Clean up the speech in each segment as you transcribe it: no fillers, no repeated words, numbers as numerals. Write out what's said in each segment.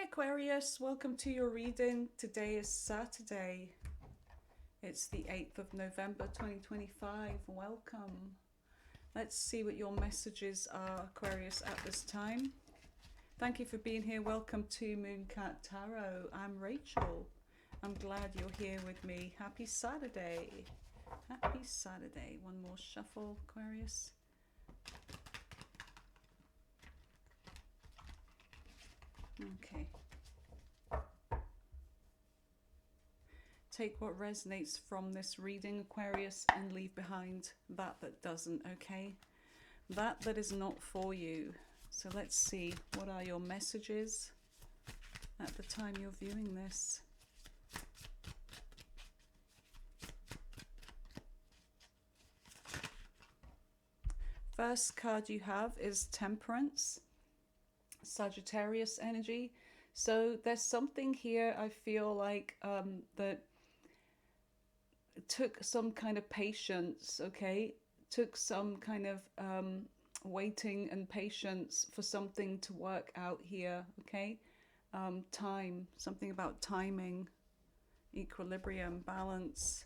Aquarius, welcome to your reading. Today is Saturday. It's the 8th of November 2025. Welcome. Let's see what your messages are, Aquarius, at this time. Thank you for being here. Welcome to Mooncat Tarot. I'm Rachel. I'm glad you're here with me. Happy Saturday. Happy Saturday. One more shuffle, Aquarius. Okay. Take what resonates from this reading, Aquarius, and leave behind that doesn't, okay? That is not for you. So let's see, what are your messages at the time you're viewing this? First card you have is Temperance, Sagittarius energy. So there's something here I feel like that took some kind of patience, okay? Took some kind of waiting and patience for something to work out here, okay? Time, something about timing, equilibrium, balance.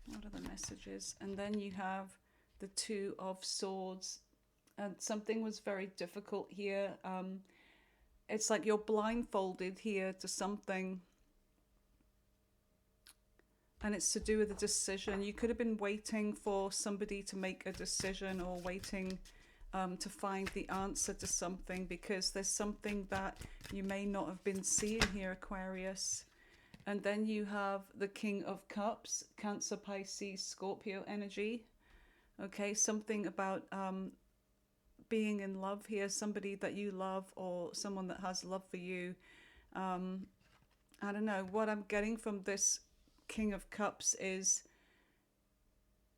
What are the messages? And then you have the Two of Swords. And something was very difficult here. It's like you're blindfolded here to something. And it's to do with a decision. You could have been waiting for somebody to make a decision, or waiting to find the answer to something, because there's something that you may not have been seeing here, Aquarius. And then you have the King of Cups, Cancer, Pisces, Scorpio energy. Okay, something about being in love here, somebody that you love or someone that has love for you. I don't know, what I'm getting from this King of Cups is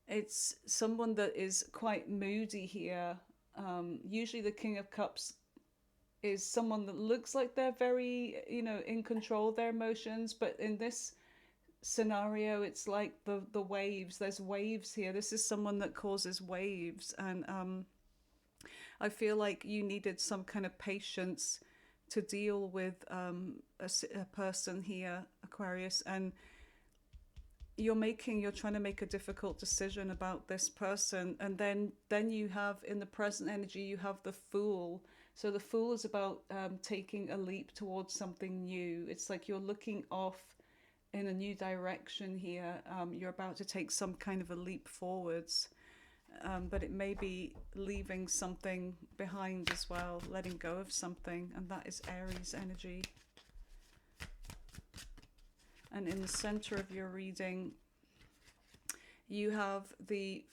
it's someone that is quite moody here. Usually the King of Cups is someone that looks like they're very, in control of their emotions, but in this scenario it's like the waves. There's waves here. This is someone that causes waves, and I feel like you needed some kind of patience to deal with a person here, Aquarius, and you're trying to make a difficult decision about this person. And then you have, in the present energy, you have the Fool. So the Fool is about taking a leap towards something new. It's like you're looking off in a new direction here. You're about to take some kind of a leap forwards, but it may be leaving something behind as well, letting go of something, and that is Aries energy. And in the center of your reading, you have the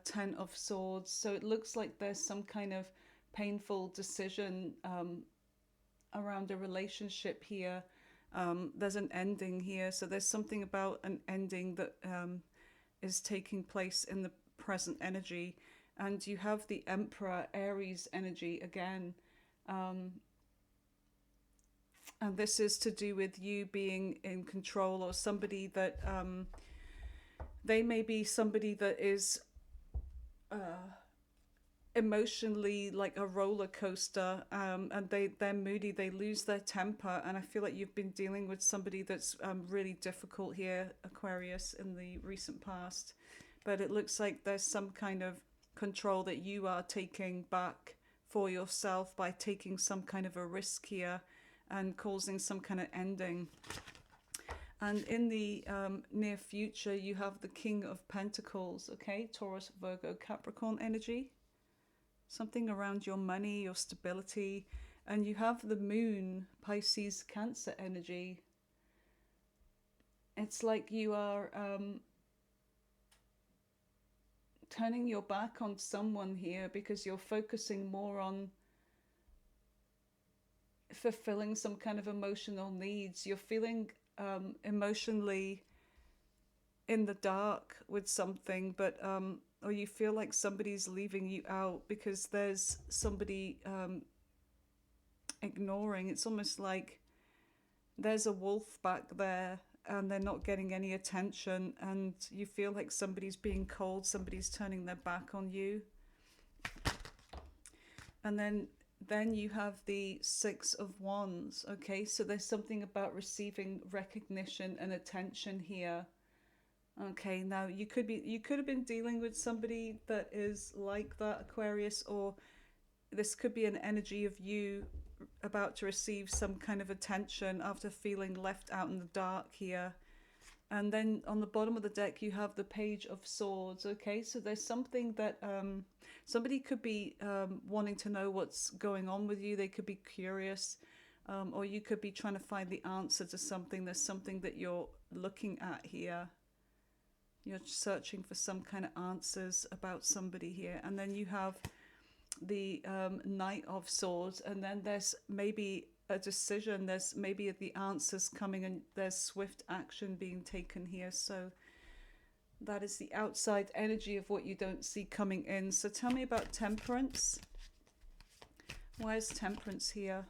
Ten of Swords. So it looks like there's some kind of painful decision around a relationship here. There's an ending here. So there's something about an ending that is taking place in the present energy. And you have the Emperor, Aries energy again. And this is to do with you being in control, or somebody that they may be somebody that is emotionally like a roller coaster, and they're moody, they lose their temper. And I feel like you've been dealing with somebody that's really difficult here, Aquarius, in the recent past. But it looks like there's some kind of control that you are taking back for yourself by taking some kind of a risk here and causing some kind of ending. And in the near future, you have the King of Pentacles, okay? Taurus, Virgo, Capricorn energy. Something around your money, your stability. And you have the Moon, Pisces, Cancer energy. It's like you are turning your back on someone here because you're focusing more on fulfilling some kind of emotional needs. You're feeling emotionally in the dark with something, but or you feel like somebody's leaving you out because there's somebody ignoring. It's almost like there's a wolf back there and they're not getting any attention, and you feel like somebody's being cold, somebody's turning their back on you. And then you have the Six of Wands. Okay, so there's something about receiving recognition and attention here. Okay, now you could have been dealing with somebody that is like that, Aquarius, or this could be an energy of you about to receive some kind of attention after feeling left out in the dark here. And then on the bottom of the deck, you have the Page of Swords. Okay, so there's something that somebody could be wanting to know what's going on with you. They could be curious, or you could be trying to find the answer to something. There's something that you're looking at here. You're searching for some kind of answers about somebody here. And then you have the Knight of Swords, and then there's maybe a decision, there's maybe the answers coming, and there's swift action being taken here. So that is the outside energy of what you don't see coming in. So tell me about Temperance. Why is Temperance here?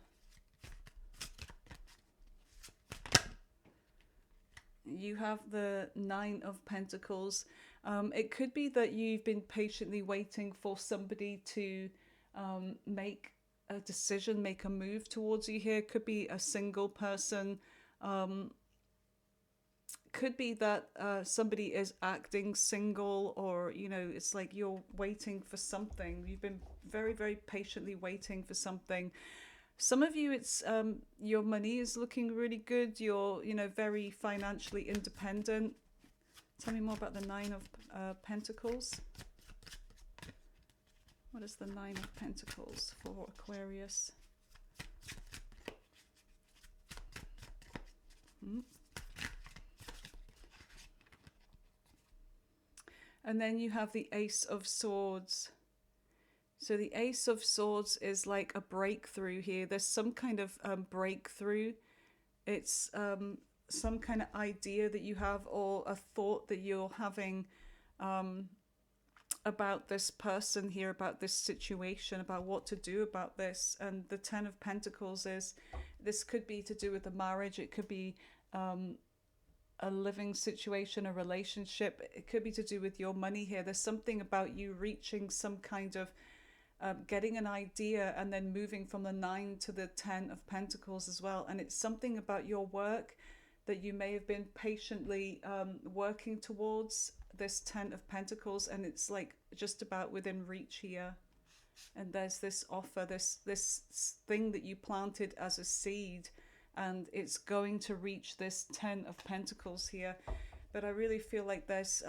You have the Nine of Pentacles. It could be that you've been patiently waiting for somebody to make a decision, make a move towards you here. Could be a single person. Could be that somebody is acting single, or, you know, it's like you're waiting for something. You've been very, very patiently waiting for something. Some of you, it's your money is looking really good. You're, you know, very financially independent. Tell me more about the Nine of Pentacles. What is the Nine of Pentacles for Aquarius? And then you have the Ace of Swords. So the Ace of Swords is like a breakthrough here. There's some kind of breakthrough. It's some kind of idea that you have, or a thought that you're having about this person here, about this situation, about what to do about this. And the Ten of Pentacles is, this could be to do with a marriage. It could be a living situation, a relationship. It could be to do with your money here. There's something about you reaching some kind of getting an idea and then moving from the 9 to the 10 of Pentacles as well. And it's something about your work that you may have been patiently working towards this 10 of Pentacles, and it's like just about within reach here. And there's this offer, this thing that you planted as a seed, and it's going to reach this 10 of Pentacles here. But I really feel like there's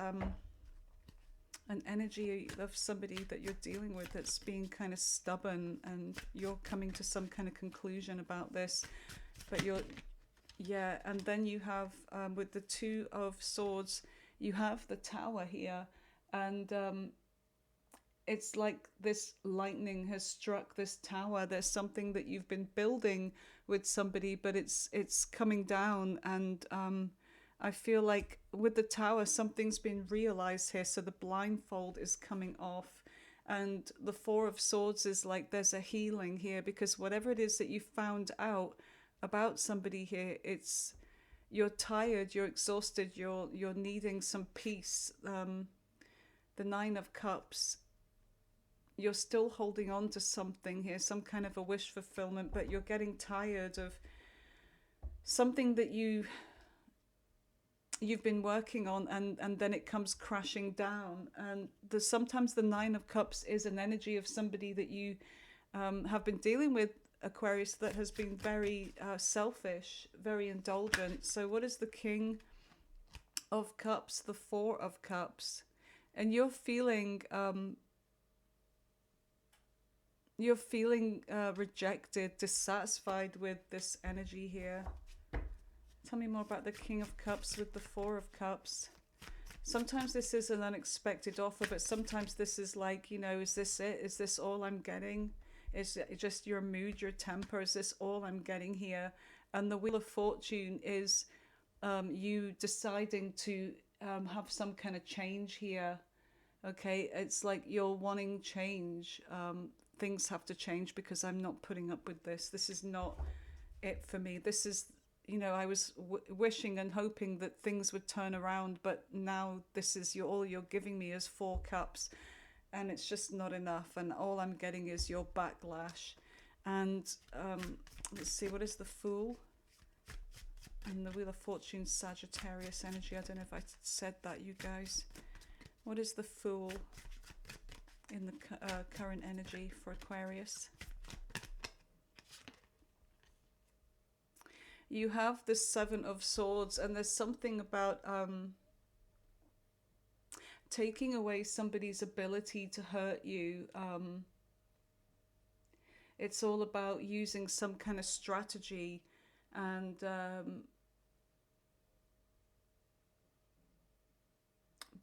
an energy of somebody that you're dealing with that's being kind of stubborn, and you're coming to some kind of conclusion about this. But you're, yeah, and then you have with the Two of Swords, you have the Tower here, and it's like this lightning has struck this tower. There's something that you've been building with somebody, but it's coming down, and I feel like with the Tower, something's been realized here. So the blindfold is coming off, and the Four of Swords is like there's a healing here, because whatever it is that you found out about somebody here, it's, you're tired, you're exhausted, you're needing some peace. The Nine of Cups, you're still holding on to something here, some kind of a wish fulfillment, but you're getting tired of something that you've been working on, and then it comes crashing down. And sometimes the Nine of Cups is an energy of somebody that you have been dealing with, Aquarius, that has been very selfish, very indulgent. So what is the King of Cups? The Four of Cups. And you're feeling rejected, dissatisfied with this energy here. Tell me more about the King of Cups with the Four of Cups. Sometimes this is an unexpected offer, but sometimes this is like, you know, is this it? Is this all I'm getting? Is it just your mood, your temper? Is this all I'm getting here? And the Wheel of Fortune is you deciding to have some kind of change here. Okay, it's like you're wanting change. Things have to change because I'm not putting up with this. This is not it for me. This is, I was wishing and hoping that things would turn around, but now this is all you're giving me is 4 cups, and it's just not enough, and all I'm getting is your backlash. And let's see, what is the Fool? And the Wheel of Fortune, Sagittarius energy. I don't know if I said that, you guys. What is the Fool in the current energy for Aquarius? You have the Seven of Swords, and there's something about taking away somebody's ability to hurt you. It's all about using some kind of strategy, and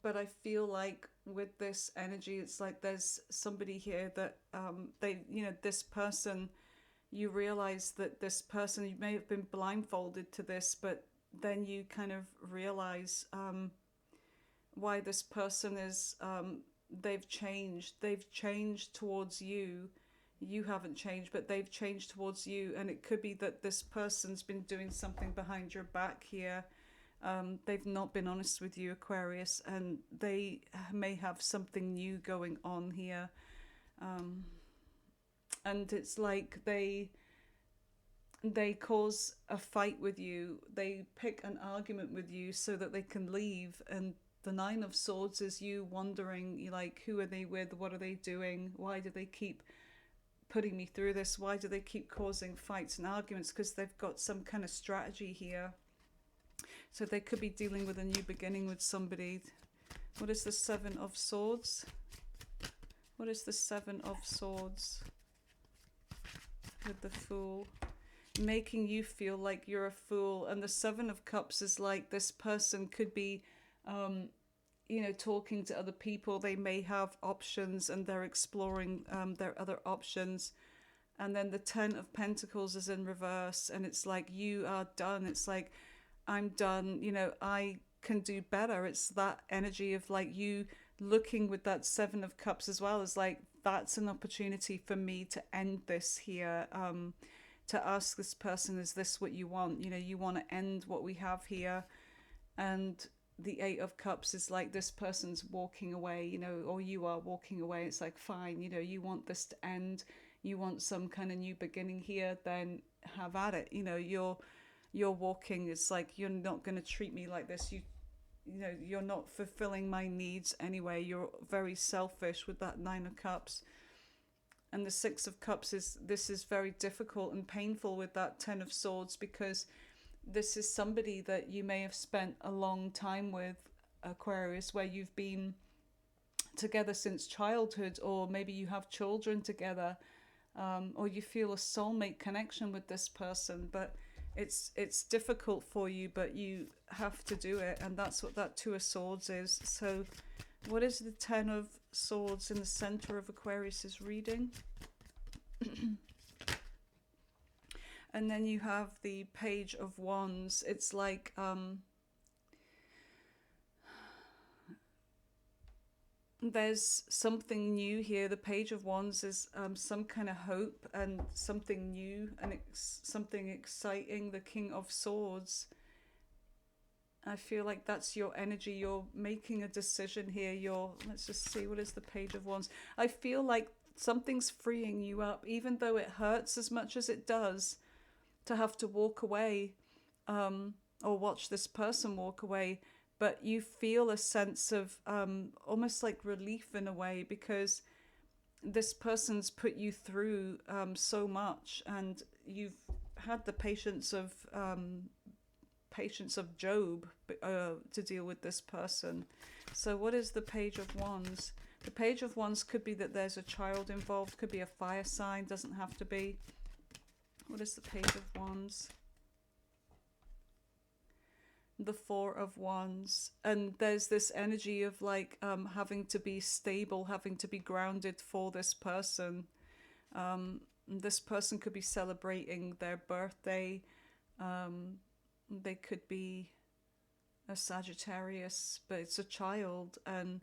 but I feel like with this energy, it's like there's somebody here that this person, you realize that this person, you may have been blindfolded to this, but then you kind of realize why this person is, they've changed towards you. You haven't changed, but they've changed towards you, and it could be that this person's been doing something behind your back here. They've not been honest with you, Aquarius, and they may have something new going on here. And it's like they cause a fight with you. They pick an argument with you so that they can leave. And the Nine of Swords is you wondering, like, who are they with? What are they doing? Why do they keep putting me through this? Why do they keep causing fights and arguments? Because they've got some kind of strategy here. So they could be dealing with a new beginning with somebody. What is the Seven of Swords? What is the Seven of Swords with the Fool? Making you feel like you're a fool. And the Seven of Cups is like this person could be talking to other people. They may have options and they're exploring their other options. And then the Ten of Pentacles is in reverse, and it's like you are done. It's like, I'm done, I can do better. It's that energy of like you looking with that Seven of Cups as well, as like, that's an opportunity for me to end this here, to ask this person, is this what you want? You want to end what we have here. And the Eight of Cups is like this person's walking away, or you are walking away. It's like, fine, you want this to end, you want some kind of new beginning here, then have at it. You're walking. It's like, you're not going to treat me like this. You're not fulfilling my needs anyway. You're very selfish with that Nine of Cups. And the Six of Cups this is very difficult and painful with that Ten of Swords, because this is somebody that you may have spent a long time with, Aquarius, where you've been together since childhood, or maybe you have children together, or you feel a soulmate connection with this person, but it's difficult for you, but you have to do it. And that's what that Two of Swords is. So what is the Ten of Swords in the center of Aquarius's reading? And then you have the Page of Wands. It's like there's something new here. The Page of Wands is some kind of hope and something new and something exciting. The King of Swords, I feel like that's your energy. You're making a decision here. Let's just see, what is the Page of Wands? I feel like something's freeing you up, even though it hurts as much as it does to have to walk away, or watch this person walk away. But you feel a sense of almost like relief in a way, because this person's put you through so much, and you've had the patience of Job to deal with this person. So what is the Page of Wands? The Page of Wands could be that there's a child involved, could be a fire sign, doesn't have to be. What is the Page of Wands? The Four of Wands. And there's this energy of like having to be stable, having to be grounded for this person. This person could be celebrating their birthday. They could be a Sagittarius, but it's a child. And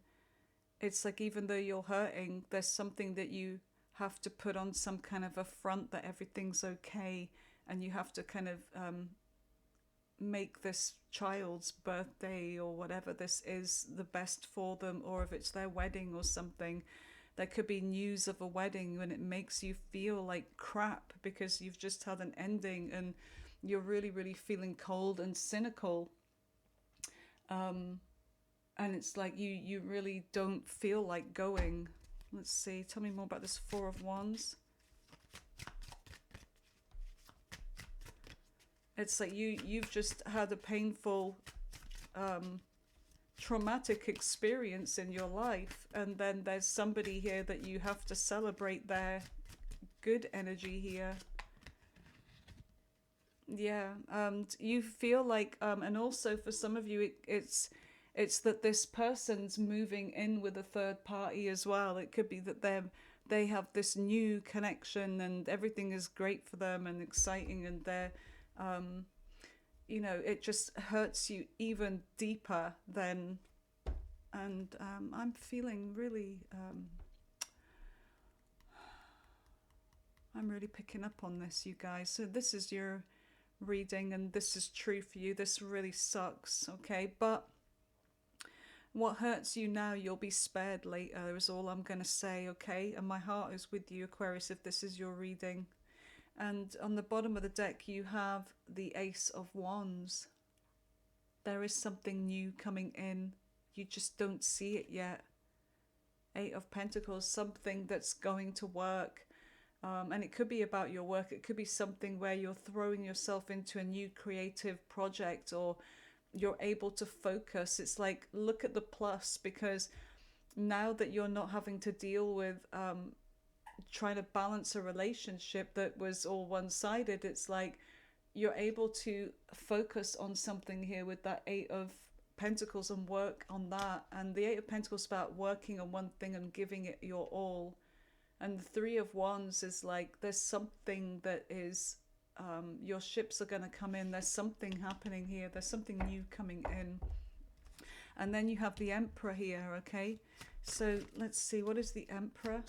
it's like, even though you're hurting, there's something that you have to put on some kind of a front that everything's okay. And you have to kind of make this child's birthday or whatever this is the best for them, or if it's their wedding or something. There could be news of a wedding and it makes you feel like crap because you've just had an ending and you're really, really feeling cold and cynical. Um, and it's like you really don't feel like going. Let's see, tell me more about this Four of Wands. It's like you've just had a painful, traumatic experience in your life, and then there's somebody here that you have to celebrate their good energy here. Yeah, you feel like, and also for some of you, it's that this person's moving in with a third party as well. It could be that they have this new connection and everything is great for them and exciting, and they're, um, it just hurts you even deeper than. And I'm feeling really, I'm really picking up on this, you guys. So this is your reading, and this is true for you. This really sucks, okay? But what hurts you now, you'll be spared later, is all I'm going to say, okay? And my heart is with you, Aquarius, if this is your reading. And on the bottom of the deck, you have the Ace of Wands. There is something new coming in. You just don't see it yet. Eight of Pentacles, something that's going to work. And it could be about your work. It could be something where you're throwing yourself into a new creative project, or you're able to focus. It's like, look at the plus, because now that you're not having to deal with trying to balance a relationship that was all one-sided, it's like you're able to focus on something here with that Eight of Pentacles and work on that. And the Eight of Pentacles is about working on one thing and giving it your all. And the Three of Wands is like, there's something that is, your ships are going to come in. There's something happening here. There's something new coming in. And then you have the Emperor here, okay? So let's see, what is the Emperor?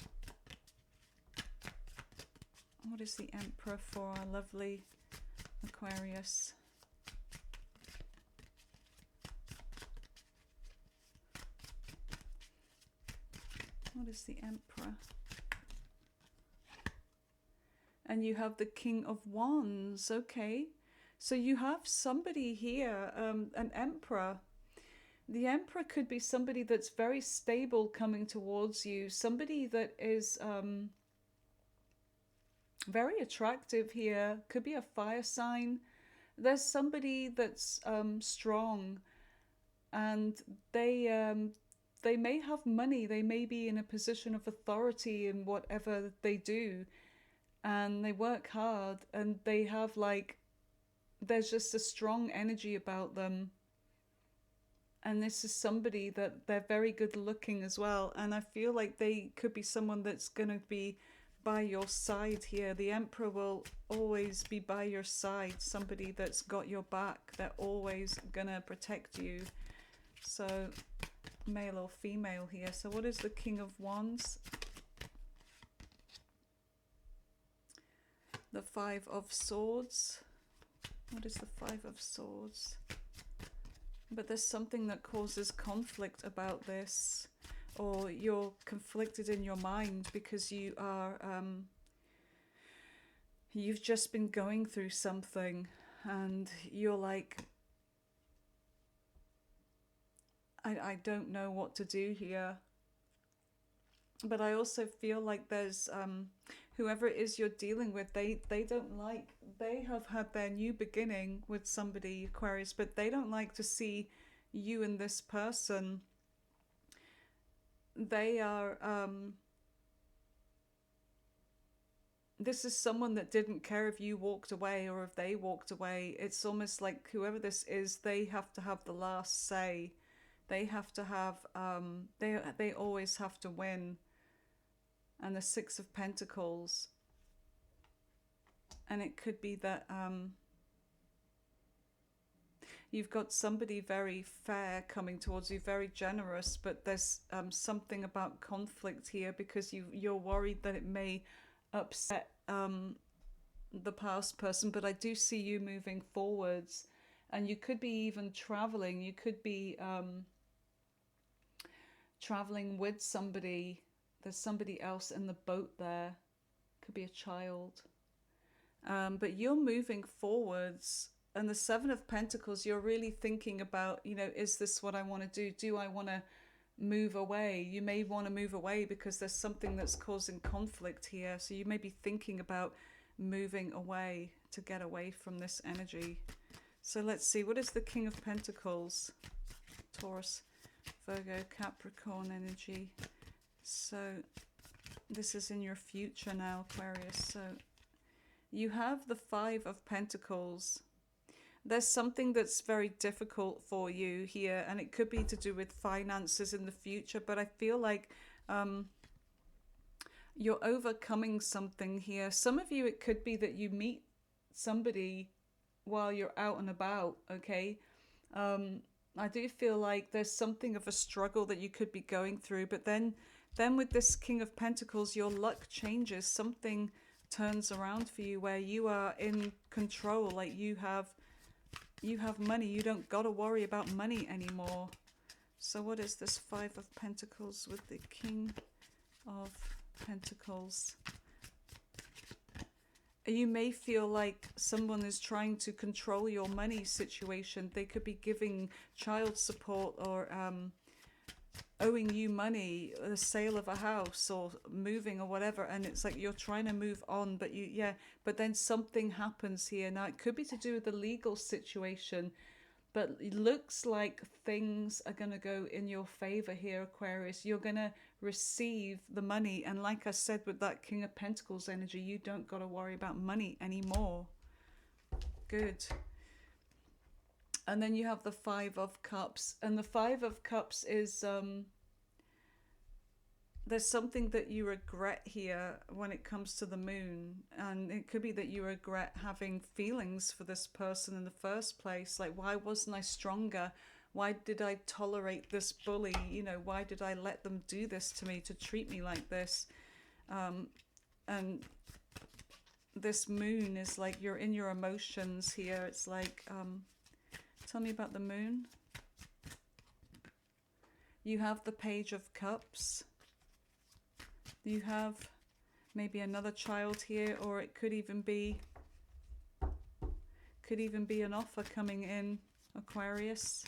What is the Emperor for our lovely Aquarius? What is the Emperor? And you have the King of Wands, okay? So you have somebody here, an Emperor. The Emperor could be somebody that's very stable coming towards you, somebody that is very attractive here, could be a fire sign. There's somebody that's strong, and they may have money, they may be in a position of authority in whatever they do, and they work hard, and they have like, there's just a strong energy about them. And this is somebody that they're very good looking as well, and I feel like they could be someone that's going to be by your side here. The Emperor will always be by your side, somebody that's got your back, they're always gonna protect you. So male or female here. So what is the King of Wands? The Five of Swords. What is the Five of Swords? But there's something that causes conflict about this, or you're conflicted in your mind because you are, you've just been going through something and you're like, I don't know what to do here. But I also feel like there's, whoever it is you're dealing with, they don't like, they have had their new beginning with somebody, Aquarius, but they don't like to see you and this person. They are, this is someone that didn't care if you walked away or if they walked away. It's almost like whoever this is, they have to have the last say. They have to have, they always have to win. And the Six of Pentacles. And it could be that you've got somebody very fair coming towards you, very generous, but there's something about conflict here because you're worried that it may upset the past person. But I do see you moving forwards, And you could be even traveling. You could be traveling with somebody. There's somebody else in the boat there. Could be a child. But you're moving forwards. And the Seven of Pentacles, you're really thinking about, is this what I want to do? Do I want to move away? You may want to move away because there's something that's causing conflict here. So you may be thinking about moving away to get away from this energy. So let's see, what is the King of Pentacles? Taurus, Virgo, Capricorn energy. So this is in your future now, Aquarius. So you have the Five of Pentacles. There's something that's very difficult for you here, and it could be to do with finances in the future, but I feel like you're overcoming something here. Some of you, it could be that you meet somebody while you're out and about, okay? I do feel like there's something of a struggle that you could be going through, but then with this King of Pentacles, your luck changes. Something turns around for you where you are in control, like you have money. You don't got to worry about money anymore. So what is this Five of Pentacles with the King of Pentacles? You may feel like someone is trying to control your money situation. They could be giving child support or owing you money, the sale of a house or moving or whatever, and it's like you're trying to move on, but but then something happens here. Now it could be to do with the legal situation, but it looks like things are going to go in your favor here, Aquarius. You're going to receive the money, and like I said with that King of Pentacles energy, you don't got to worry about money anymore. Good. And then you have the Five of Cups, and the Five of Cups is there's something that you regret here when it comes to the moon, and it could be that you regret having feelings for this person in the first place. Like, why wasn't I stronger? Why did I tolerate this bully? Why did I let them do this to me, to treat me like this? And this moon is like you're in your emotions here. It's like, tell me about the moon. You have the Page of Cups. You have maybe another child here, or it could even be an offer coming in, Aquarius.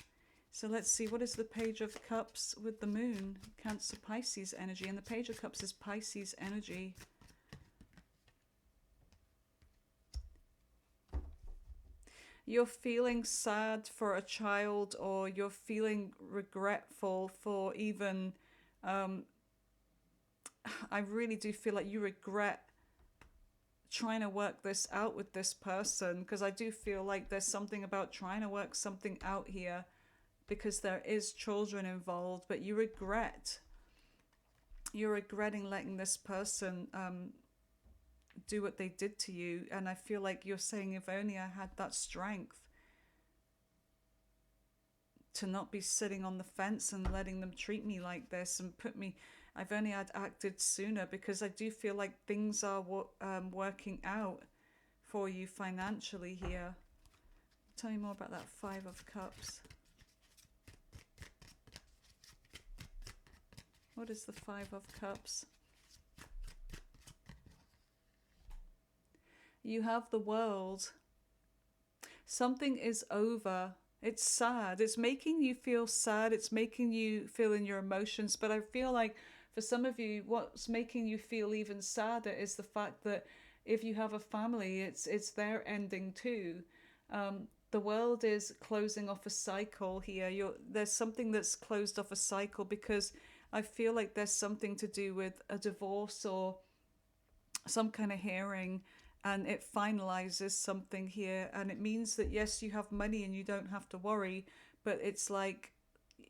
So let's see, what is the Page of Cups with the moon? Cancer, Pisces energy, and the Page of Cups is Pisces energy. You're feeling sad for a child, or you're feeling regretful for even I really do feel like you regret trying to work this out with this person, because I do feel like there's something about trying to work something out here because there is children involved, but you're regretting letting this person do what they did to you. And I feel like you're saying, if only I had that strength to not be sitting on the fence and letting them treat me like this and I've only had acted sooner, because I do feel like things are working out for you financially here. Tell me more about that Five of Cups. What is the Five of Cups? You have the World. Something is over. It's sad. It's making you feel sad. It's making you feel in your emotions. But I feel like for some of you, what's making you feel even sadder is the fact that if you have a family, it's their ending too. The World is closing off a cycle here. There's something that's closed off a cycle, because I feel like there's something to do with a divorce or some kind of hearing, and it finalizes something here, and it means that yes, you have money and you don't have to worry, but it's like,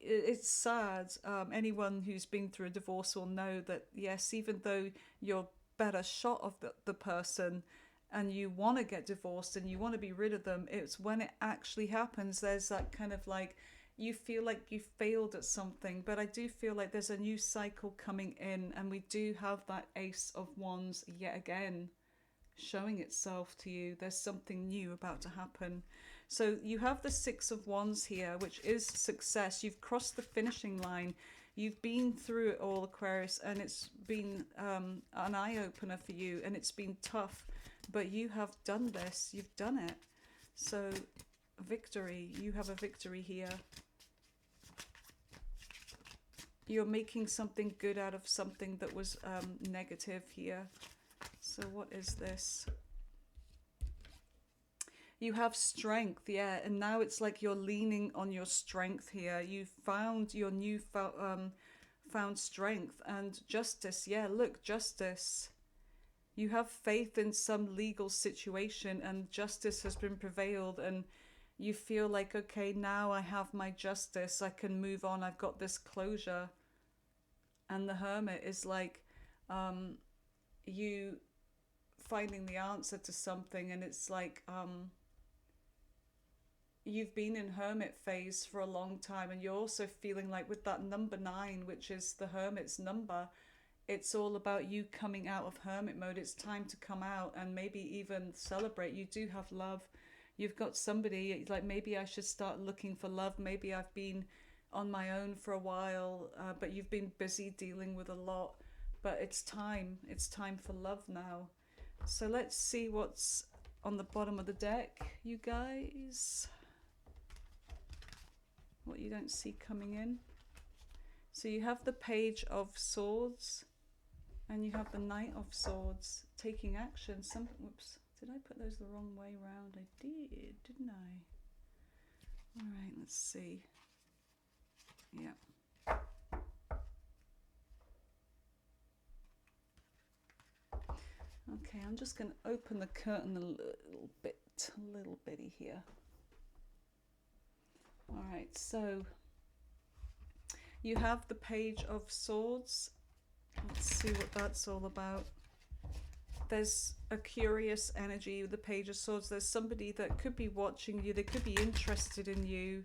it's sad. Anyone who's been through a divorce will know that yes, even though you're better shot of the person and you want to get divorced and you want to be rid of them, it's when it actually happens, there's that kind of like, you feel like you failed at something. But I do feel like there's a new cycle coming in, and we do have that Ace of Wands yet again showing itself to you. There's something new about to happen. So you have the Six of Wands here, which is success. You've crossed the finishing line. You've been through it all, Aquarius, and it's been an eye-opener for you, and it's been tough, but you have done this. You've done it. So victory. You have a victory here. You're making something good out of something that was negative here. So what is this? You have strength, yeah, and now it's like you're leaning on your strength here. You found your new found strength and justice. Yeah, look, justice. You have faith in some legal situation and justice has been prevailed, and you feel like, okay, now I have my justice. I can move on. I've got this closure. And the Hermit is like you finding the answer to something, and it's like you've been in hermit phase for a long time, and you're also feeling like with that number 9, which is the Hermit's number, it's all about you coming out of hermit mode. It's time to come out and maybe even celebrate. You do have love. You've got somebody, like, maybe I should start looking for love. Maybe I've been on my own for a while, but you've been busy dealing with a lot. But it's time. It's time for love now. So let's see what's on the bottom of the deck, you guys. What you don't see coming in. So you have the Page of Swords and you have the Knight of Swords, taking action. Whoops, did I put those the wrong way around? I did, didn't I? All right, let's see. Yeah. Okay, I'm just going to open the curtain a little bitty here. All right, so you have the Page of Swords. Let's see what that's all about. There's a curious energy with the Page of Swords. There's somebody that could be watching you. They could be interested in you.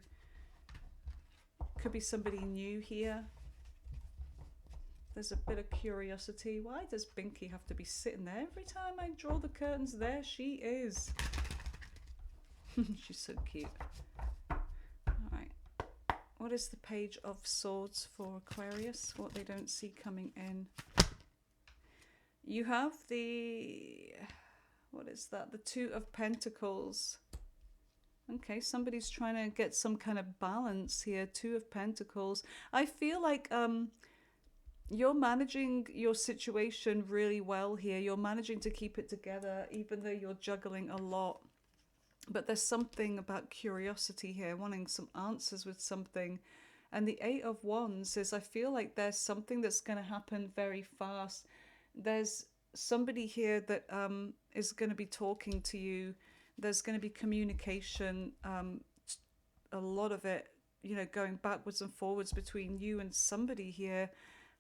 Could be somebody new here. There's a bit of curiosity. Why does Binky have to be sitting there? Every time I draw the curtains, there she is. She's so cute. What is the Page of Swords for Aquarius? What they don't see coming in. You have the... what is that? The Two of Pentacles. Okay, somebody's trying to get some kind of balance here. Two of Pentacles. I feel like you're managing your situation really well here. You're managing to keep it together, even though you're juggling a lot. But there's something about curiosity here, wanting some answers with something. And the Eight of Wands is, I feel like there's something that's going to happen very fast. There's somebody here that is going to be talking to you. There's going to be communication, a lot of it, you know, going backwards and forwards between you and somebody here.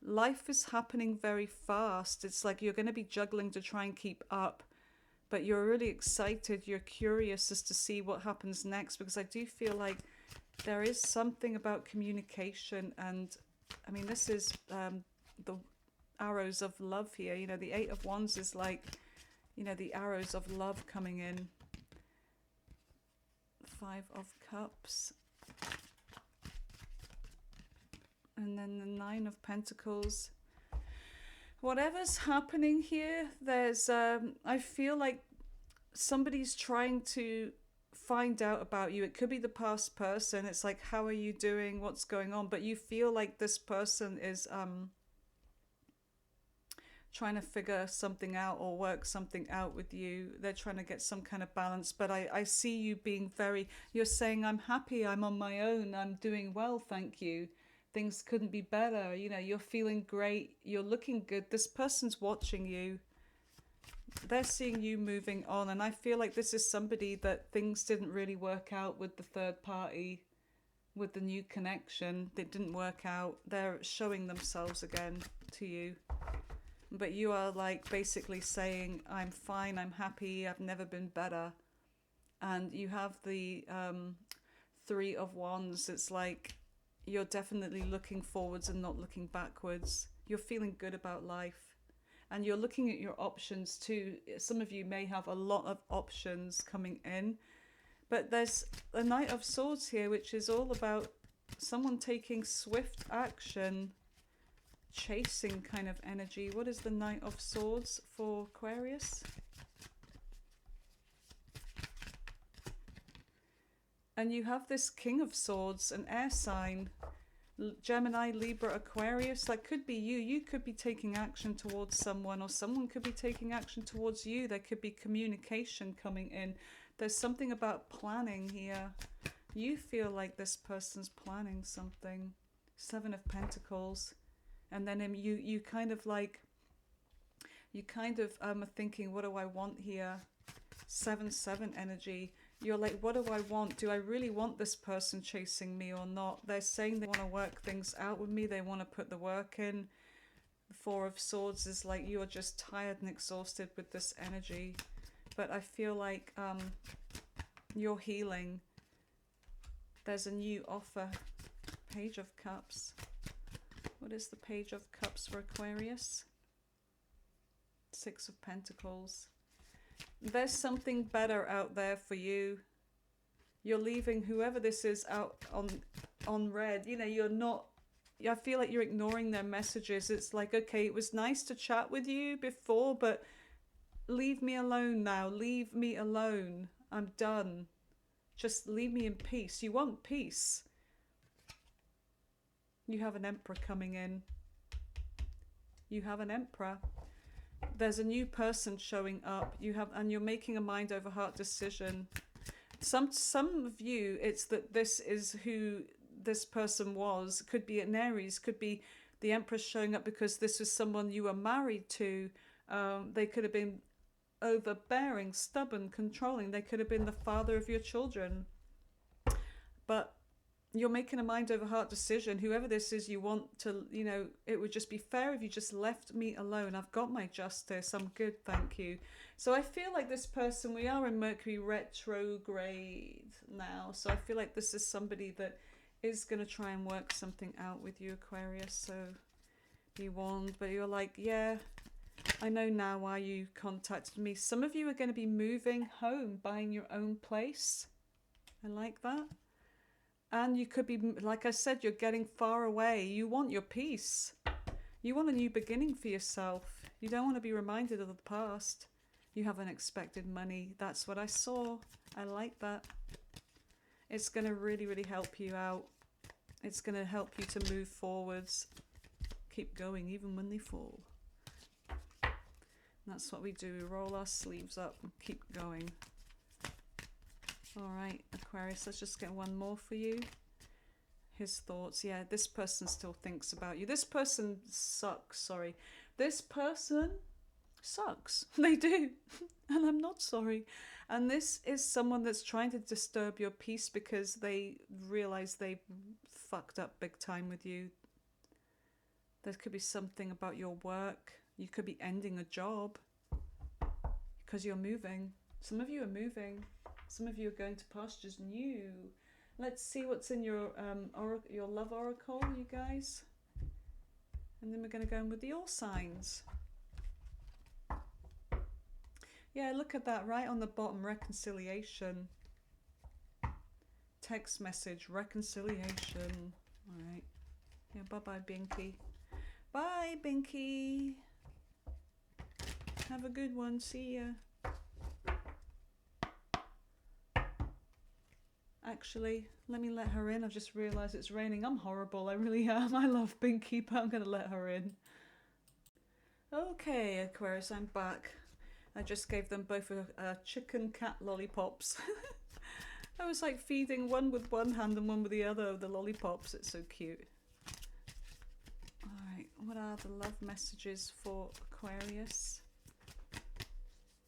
Life is happening very fast. It's like you're going to be juggling to try and keep up. But you're really excited, you're curious as to see what happens next, because I do feel like there is something about communication. And I mean, this is the arrows of love here. You know, the Eight of Wands is like, you know, the arrows of love coming in. Five of Cups. And then the Nine of Pentacles. Whatever's happening here, there's I feel like somebody's trying to find out about you. It could be the past person. It's like, how are you doing? What's going on? But you feel like this person is trying to figure something out or work something out with you. They're trying to get some kind of balance. But I see you being very, you're saying, I'm happy, I'm on my own, I'm doing well, thank you. Things couldn't be better. You know, you're feeling great. You're looking good. This person's watching you. They're seeing you moving on. And I feel like this is somebody that things didn't really work out with the third party, with the new connection. They didn't work out. They're showing themselves again to you. But you are like basically saying, I'm fine, I'm happy, I've never been better. And you have the Three of Wands. It's like, you're definitely looking forwards and not looking backwards. You're feeling good about life. And you're looking at your options too. Some of you may have a lot of options coming in. But there's a Knight of Swords here, which is all about someone taking swift action, chasing kind of energy. What is the Knight of Swords for Aquarius? And you have this King of Swords, an air sign, Gemini, Libra, Aquarius. That could be you. You could be taking action towards someone, or someone could be taking action towards you. There could be communication coming in. There's something about planning here. You feel like this person's planning something. Seven of Pentacles. And then you kind of like, you kind of are thinking, what do I want here? 7-7 energy. You're like, what do I want? Do I really want this person chasing me or not? They're saying they want to work things out with me. They want to put the work in. The Four of Swords is like, you're just tired and exhausted with this energy. But I feel like you're healing. There's a new offer. Page of Cups. What is the Page of Cups for Aquarius? Six of Pentacles. There's something better out there for you. You're leaving whoever this is out on red. You know, you're not, I feel like you're ignoring their messages. It's like, okay, it was nice to chat with you before, but leave me alone now. Leave me alone. I'm done. Just leave me in peace. You want peace. You have an Emperor coming in. You have an Emperor. There's a new person showing up. And you're making a mind over heart decision. Some of you, it's that this is who this person was. Could be an Aries. Could be the Empress showing up because this was someone you were married to. They could have been overbearing, stubborn, controlling. They could have been the father of your children. But you're making a mind over heart decision. Whoever this is, you want to, you know, it would just be fair if you just left me alone. I've got my justice. I'm good, thank you. So I feel like this person, we are in Mercury retrograde now. So I feel like this is somebody that is going to try and work something out with you, Aquarius. So be warned. But you're like, yeah, I know now why you contacted me. Some of you are going to be moving home, buying your own place. I like that. And you could be, like I said, you're getting far away. You want your peace. You want a new beginning for yourself. You don't want to be reminded of the past. You have unexpected money. That's what I saw. I like that. It's going to really, really help you out. It's going to help you to move forwards. Keep going even when they fall. And that's what we do. We roll our sleeves up and keep going. All right, Aquarius, let's just get one more for you. His thoughts. Yeah, this person still thinks about you. This person sucks, sorry. This person sucks. They do. And I'm not sorry. And this is someone that's trying to disturb your peace because they realize they fucked up big time with you. There could be something about your work. You could be ending a job because you're moving. Some of you are moving. Some of you are going to pastures new. Let's see what's in your love oracle, you guys. And then we're going to go in with the all signs. Yeah, look at that right on the bottom, reconciliation. Text message, reconciliation. All right. Yeah, bye-bye, Binky. Bye, Binky. Have a good one. See ya. Actually, let me let her in. I've just realised it's raining. I'm horrible. I really am. I love Binky, but I'm going to let her in. Okay, Aquarius, I'm back. I just gave them both a chicken cat lollipops. I was like feeding one with one hand and one with the other of the lollipops. It's so cute. Alright, what are the love messages for Aquarius?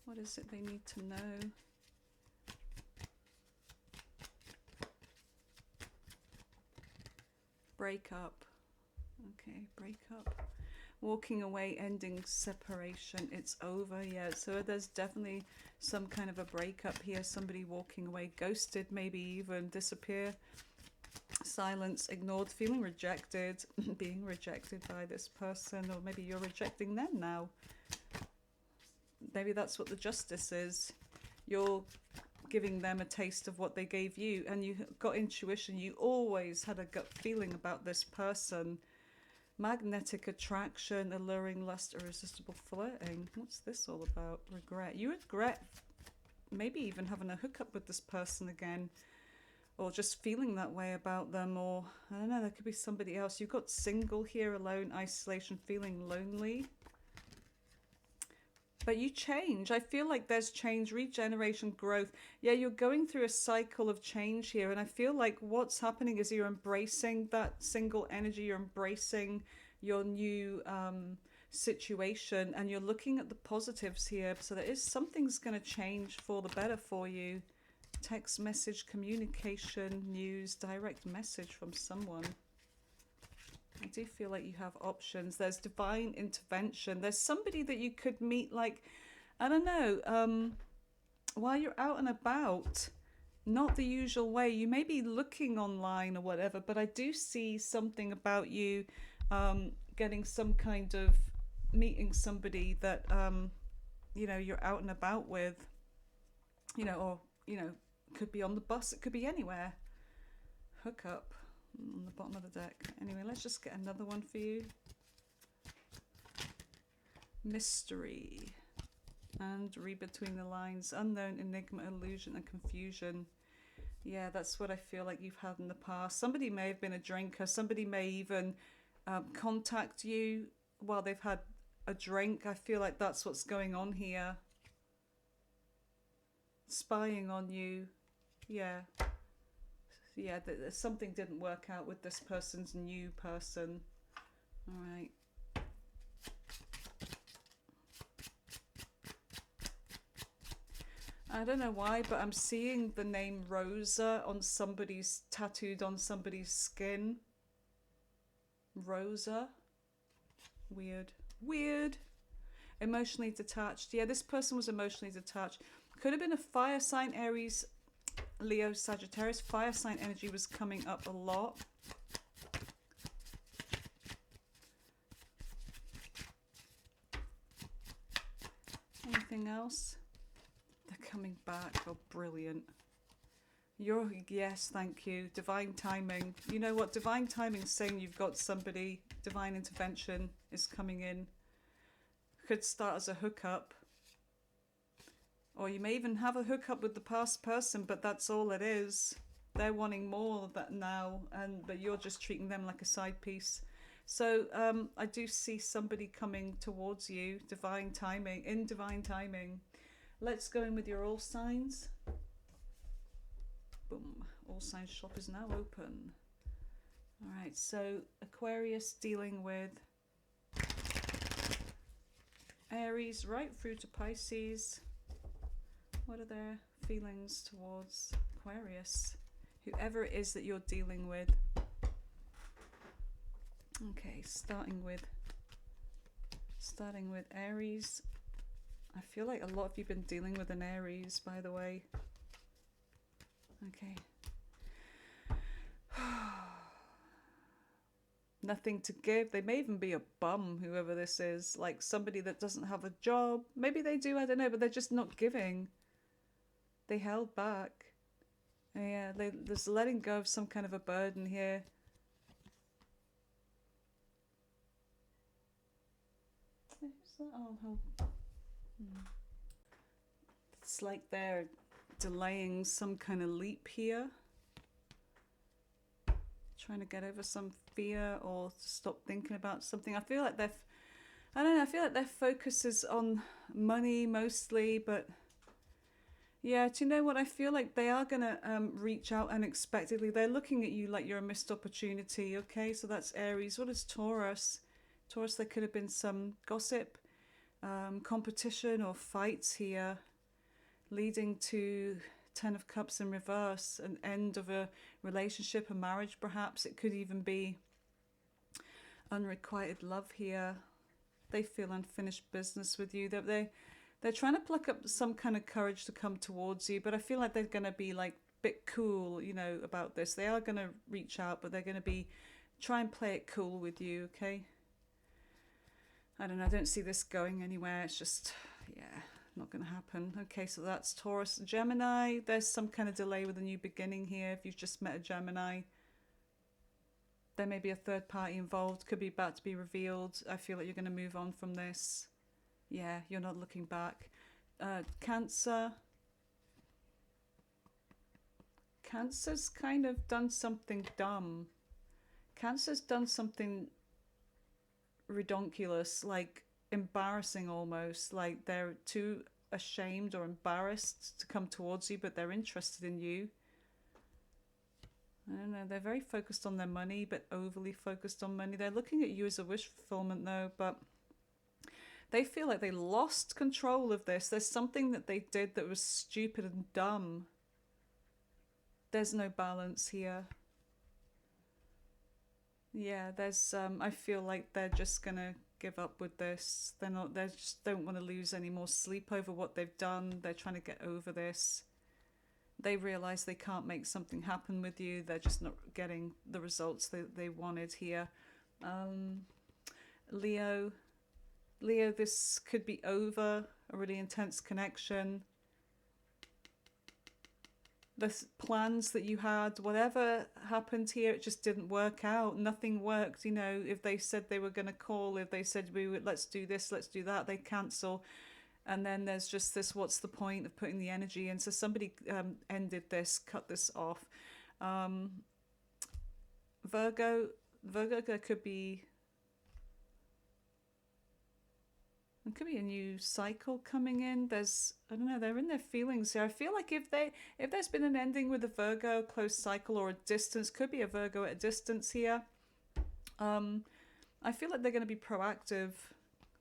What is it they need to know? Break up. Okay, break up. Walking away, ending separation. It's over, yeah. So there's definitely some kind of a breakup here. Somebody walking away, ghosted, maybe even disappear. Silence, ignored, feeling rejected, being rejected by this person, or maybe you're rejecting them now. Maybe that's what the justice is. You're giving them a taste of what they gave you, and you got intuition. You always had a gut feeling about this person. Magnetic attraction, alluring lust, irresistible flirting. What's this all about? Regret. You regret maybe even having a hookup with this person again, or just feeling that way about them, or I don't know, there could be somebody else. You've got single here, alone, isolation, feeling lonely. But you change. I feel like there's change, regeneration, growth. Yeah, you're going through a cycle of change here. And I feel like what's happening is you're embracing that single energy. You're embracing your new situation. And you're looking at the positives here. So there is something's going to change for the better for you. Text message, communication, news, direct message from someone. I do feel like you have options. There's divine intervention. There's somebody that you could meet, like, I don't know, while you're out and about. Not the usual way. You may be looking online or whatever, but I do see something about you getting some kind of, meeting somebody that, you know, you're out and about with, you know, or, you know, could be on the bus. It could be anywhere. Hook up. On the bottom of the deck. Anyway, let's just get another one for you. Mystery. And read between the lines. Unknown, enigma, illusion, and confusion. Yeah, that's what I feel like you've had in the past. Somebody may have been a drinker. Somebody may even contact you while they've had a drink. I feel like that's what's going on here. Spying on you. Yeah. Yeah, something didn't work out with this person's new person. All right. I don't know why, but I'm seeing the name Rosa on somebody's, tattooed on somebody's skin. Rosa. Weird. Weird. Emotionally detached. Yeah, this person was emotionally detached. Could have been a fire sign, Aries, Leo, Sagittarius. Fire sign energy was coming up a lot. Anything else? They're coming back. Oh, brilliant. Yes, thank you. Divine timing. You know what? Divine timing is saying you've got somebody. Divine intervention is coming in. Could start as a hookup. Or you may even have a hookup with the past person, but that's all it is. They're wanting more of that now, but you're just treating them like a side piece. So I do see somebody coming towards you. Divine timing. In divine timing. Let's go in with your all signs. Boom. All signs shop is now open. All right, so Aquarius dealing with Aries right through to Pisces. What are their feelings towards Aquarius? Whoever it is that you're dealing with. Okay, starting with Aries. I feel like a lot of you've been dealing with an Aries, by the way. Okay. Nothing to give. They may even be a bum, whoever this is. Like somebody that doesn't have a job. Maybe they do, I don't know, but they're just not giving. They held back. Yeah, there's letting go of some kind of a burden here. Oh, it's like they're delaying some kind of leap here. Trying to get over some fear or to stop thinking about something. I feel like I don't know, I feel like their focus is on money mostly, but yeah, do you know what? I feel like they are going to reach out unexpectedly. They're looking at you like you're a missed opportunity, okay? So that's Aries. What is Taurus? Taurus, there could have been some gossip, competition or fights here, leading to Ten of Cups in reverse, an end of a relationship, a marriage perhaps. It could even be unrequited love here. They feel unfinished business with you. They're trying to pluck up some kind of courage to come towards you, but I feel like they're going to be like a bit cool, you know, about this. They are going to reach out, but they're going to try and play it cool with you, okay? I don't know, I don't see this going anywhere. It's just, yeah, not going to happen. Okay, so that's Taurus. Gemini, there's some kind of delay with a new beginning here. If you've just met a Gemini, there may be a third party involved, could be about to be revealed. I feel like you're going to move on from this. Yeah, you're not looking back. Cancer. Cancer's kind of done something dumb. Cancer's done something redonkulous, like embarrassing almost. Like they're too ashamed or embarrassed to come towards you, but they're interested in you. I don't know, they're very focused on their money, but overly focused on money. They're looking at you as a wish fulfillment though, but they feel like they lost control of this. There's something that they did that was stupid and dumb. There's no balance here. Yeah, there's I feel like they're just gonna give up with this. They just don't want to lose any more sleep over what they've done. They're trying to get over this. They realize they can't make something happen with you. They're just not getting the results they wanted here. Leo, this could be over, a really intense connection. The plans that you had, whatever happened here, it just didn't work out. Nothing worked. You know, if they said they were going to call, if they said let's do this, let's do that, they cancel. And then there's just this, what's the point of putting the energy in? So somebody ended this, cut this off. Virgo, there could be a new cycle coming in. There's, I don't know, they're in their feelings here. I feel like if there's been an ending with a Virgo, close cycle, or a distance, could be a Virgo at a distance here. I feel like they're going to be proactive.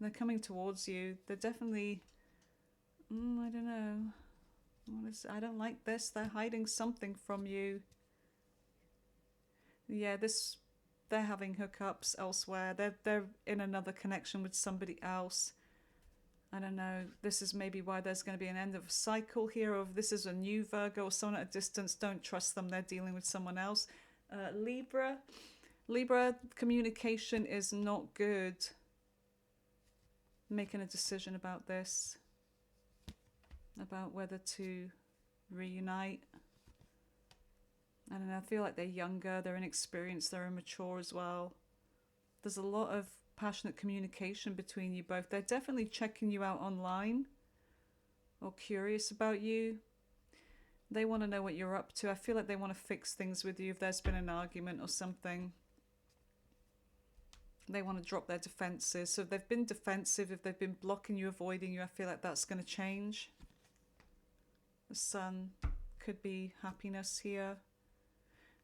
They're coming towards you. They're definitely, I don't know. I don't like this. They're hiding something from you. Yeah, they're having hookups elsewhere. They're in another connection with somebody else. I don't know. This is maybe why there's going to be an end of a cycle here. Or this is a new Virgo or someone at a distance. Don't trust them. They're dealing with someone else. Libra, communication is not good. Making a decision about this, about whether to reunite. I don't know, I feel like they're younger, they're inexperienced, they're immature as well. There's a lot of passionate communication between you both. They're definitely checking you out online or curious about you. They want to know what you're up to. I feel like they want to fix things with you if there's been an argument or something. They want to drop their defenses. So if they've been defensive, if they've been blocking you, avoiding you, I feel like that's going to change. The Sun could be happiness here.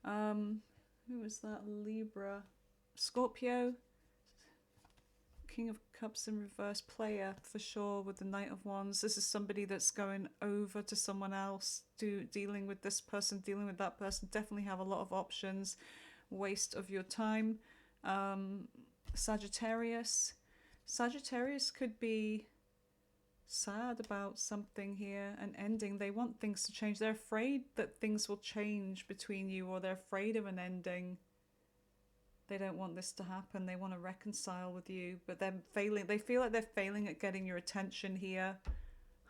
Who is that? Libra. Scorpio. King of Cups in reverse, player for sure with the Knight of Wands. This is somebody that's going over to someone else, dealing with this person, dealing with that person. Definitely have a lot of options. Waste of your time. Sagittarius could be sad about something here, an ending. They want things to change. They're afraid that things will change between you, or they're afraid of an ending. They don't want this to happen. They want to reconcile with you, but they're failing. They feel like they're failing at getting your attention here.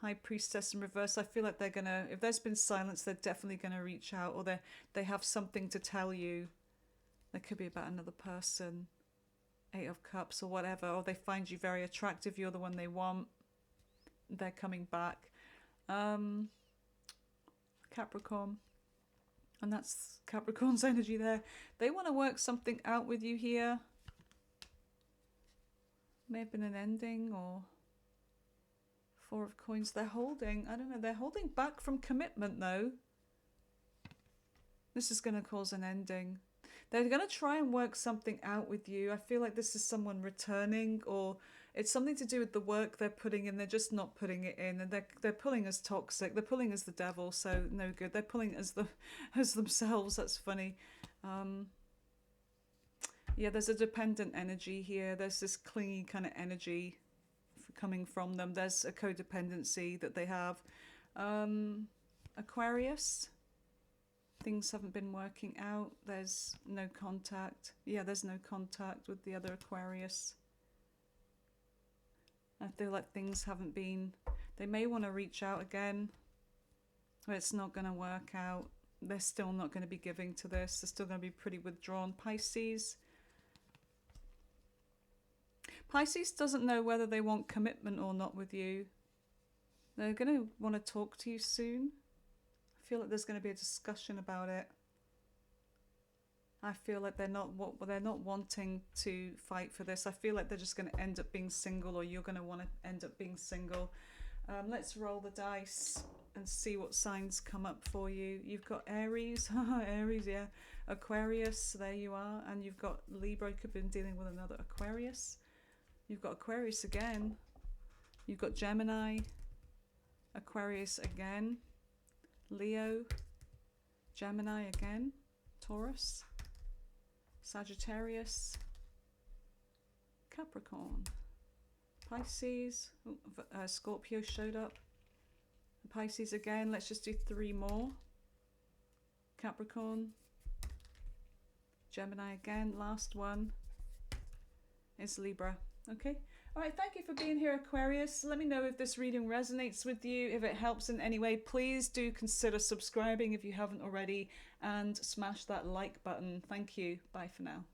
High Priestess in reverse. I feel like they're gonna, if there's been silence, they're definitely gonna reach out, or they have something to tell you. There could be about another person. Eight of Cups or whatever, or they find you very attractive, you're the one they want, they're coming back. Capricorn, and that's Capricorn's energy there. They want to work something out with you here. May have been an ending, or Four of Coins. They're holding, I don't know, they're holding back from commitment though. This is going to cause an ending. They're going to try and work something out with you. I feel like this is someone returning, or it's something to do with the work they're putting in. They're just not putting it in, and they're pulling as toxic. They're pulling as the devil, so no good. They're pulling as themselves. That's funny. Yeah, there's a dependent energy here. There's this clingy kind of energy coming from them. There's a codependency that they have. Aquarius. Things haven't been working out. There's no contact. Yeah, there's no contact with the other Aquarius. I feel like things haven't been... They may want to reach out again, but it's not going to work out. They're still not going to be giving to this. They're still going to be pretty withdrawn. Pisces. Pisces doesn't know whether they want commitment or not with you. They're going to want to talk to you soon. I feel like there's going to be a discussion about it. I feel like they're not wanting to fight for this. I feel like they're just going to end up being single, or you're going to want to end up being single. Let's roll the dice and see what signs come up for you. You've got Aries. Aries, yeah. Aquarius, there you are. And you've got Libra. You could have been dealing with another Aquarius. You've got Aquarius again. You've got Gemini. Aquarius again. Leo. Gemini again. Taurus. Sagittarius. Capricorn. Pisces. Scorpio showed up. Pisces again. Let's just do 3 more. Capricorn. Gemini again. Last one is Libra. Okay. All right. Thank you for being here, Aquarius. Let me know if this reading resonates with you. If it helps in any way, please do consider subscribing if you haven't already, and smash that like button. Thank you. Bye for now.